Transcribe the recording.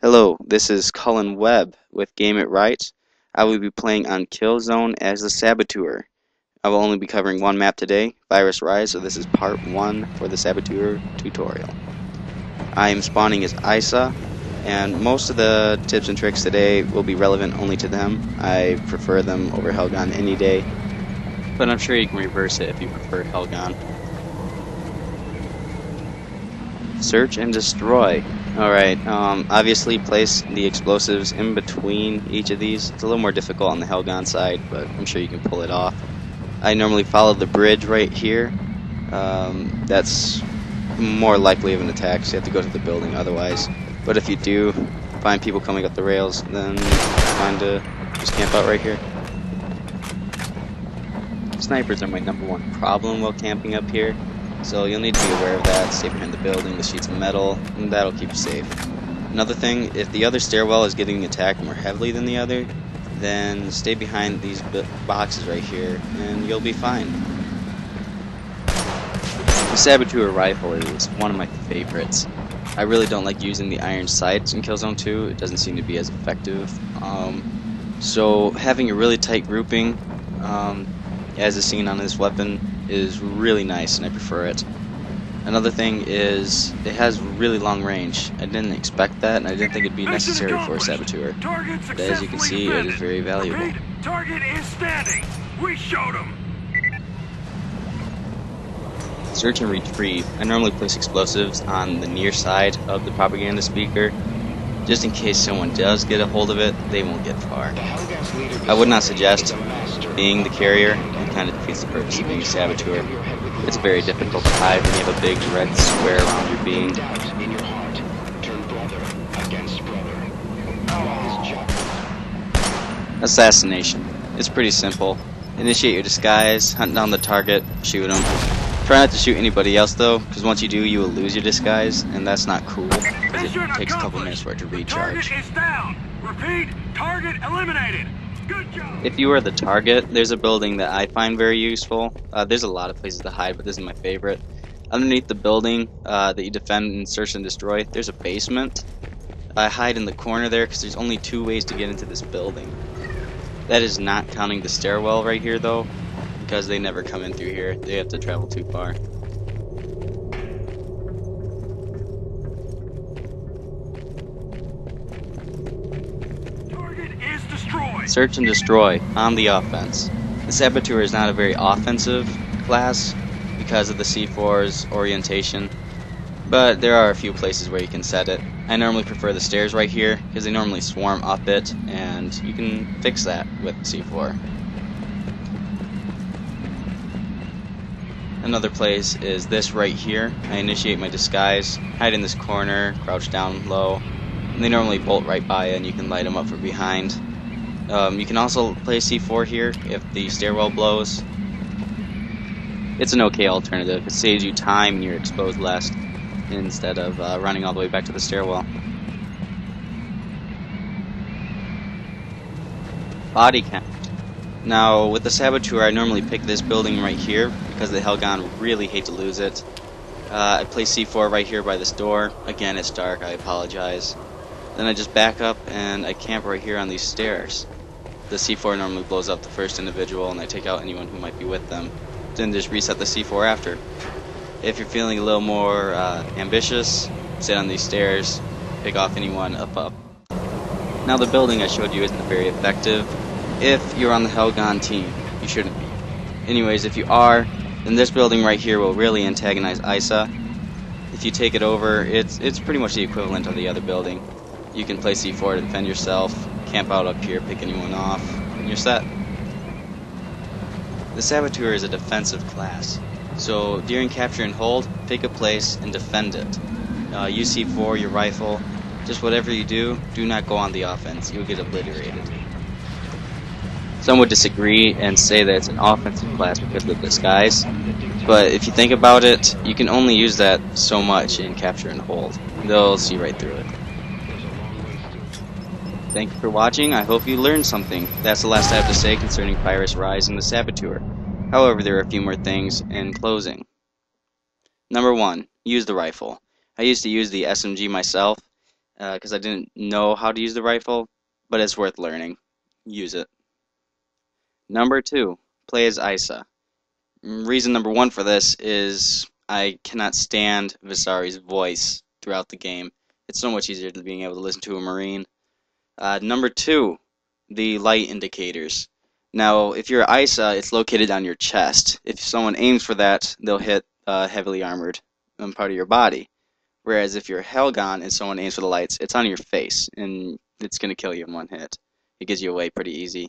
Hello, this is Cullen Webb with Game It Right. I will be playing on KillZone as the Sabatuer. I will only be covering one map today, Phyrus Rise, so this is part 1 for the Sabatuer tutorial. I am spawning as Isa, and most of the tips and tricks today will be relevant only to them. I prefer them over Helgon any day, but I'm sure you can reverse it if you prefer Helgon. Search and destroy. Alright, obviously place the explosives in between each of these. It's a little more difficult on the Helgon side, but I'm sure you can pull it off. I normally follow the bridge right here. That's more likely of an attack, so you have to go to the building otherwise. But if you do find people coming up the rails, then it's fine to just camp out right here. Snipers are my #1 problem while camping up here. So you'll need to be aware of that, stay behind the building, the sheets of metal, and that'll keep you safe. Another thing, if the other stairwell is getting attacked more heavily than the other, then stay behind these boxes right here, and you'll be fine. The Sabatuer rifle is one of my favorites. I really don't like using the iron sights in KillZone 2, it doesn't seem to be as effective. So having a really tight grouping, as is seen on this weapon, is really nice and I prefer it. Another thing is it has really long range. I didn't expect that and I didn't think it'd be necessary for a Sabatuer. But as you can see, it is very valuable. Target is standing. We showed him. Search and retrieve. I normally place explosives on the near side of the propaganda speaker. Just in case someone does get a hold of it, they won't get far. I would not suggest being the carrier. It kind of defeats the purpose of being a Sabatuer. It's very difficult to hide when you have a big red square around your being. Assassination. It's pretty simple. Initiate your disguise, hunt down the target, shoot them. Try not to shoot anybody else though, because once you do, you will lose your disguise, and that's not cool, because it takes a couple minutes for it to recharge. Target is down. Repeat, target eliminated. Good job. If you are the target, there's a building that I find very useful. There's a lot of places to hide, but this is my favorite. Underneath the building that you defend and search and destroy, there's a basement. I hide in the corner there because there's only 2 ways to get into this building. That is not counting the stairwell right here though, because they never come in through here. They have to travel too far. Target is destroyed. Search and destroy on the offense. The Sabatuer is not a very offensive class because of the C4's orientation, but there are a few places where you can set it. I normally prefer the stairs right here because they normally swarm up it, and you can fix that with C4. Another place is this right here. I initiate my disguise, hide in this corner, crouch down low, and they normally bolt right by it and you can light them up from behind. You can also play C4 here if the stairwell blows. It's an okay alternative. It saves you time and you're exposed less instead of running all the way back to the stairwell. Body count. Now, with the Sabatuer, I normally pick this building right here because the Helgon really hate to lose it. I place C4 right here by this door. Again, it's dark, I apologize. Then I just back up and I camp right here on these stairs. The C4 normally blows up the first individual and I take out anyone who might be with them. Then just reset the C4 after. If you're feeling a little more ambitious, sit on these stairs, pick off anyone up. Now the building I showed you isn't very effective. If you're on the Helgon team, you shouldn't be. Anyways, if you are, then this building right here will really antagonize Isa. If you take it over, it's pretty much the equivalent of the other building. You can play C4 to defend yourself, camp out up here, pick anyone off, and you're set. The Sabatuer is a defensive class, so during capture and hold, pick a place and defend it. Use C4, your rifle, just whatever you do not go on the offense, you'll get obliterated. Some would disagree and say that it's an offensive class because of the disguise, but if you think about it, you can only use that so much in capture and hold. They'll see right through it. Thank you for watching. I hope you learned something. That's the last I have to say concerning Phyrus Rise and the Sabatuer. However, there are a few more things in closing. Number 1. Use the rifle. I used to use the SMG myself. because I didn't know how to use the rifle, but it's worth learning. Use it. Number two, play as Isa. Reason number one for this is I cannot stand Visari's voice throughout the game. It's so much easier than being able to listen to a Marine. Number two, the light indicators. Now, if you're Isa, it's located on your chest. If someone aims for that, they'll hit heavily armored part of your body. Whereas if you're Helgon and someone aims for the lights, it's on your face, and it's going to kill you in one hit. It gives you away pretty easy.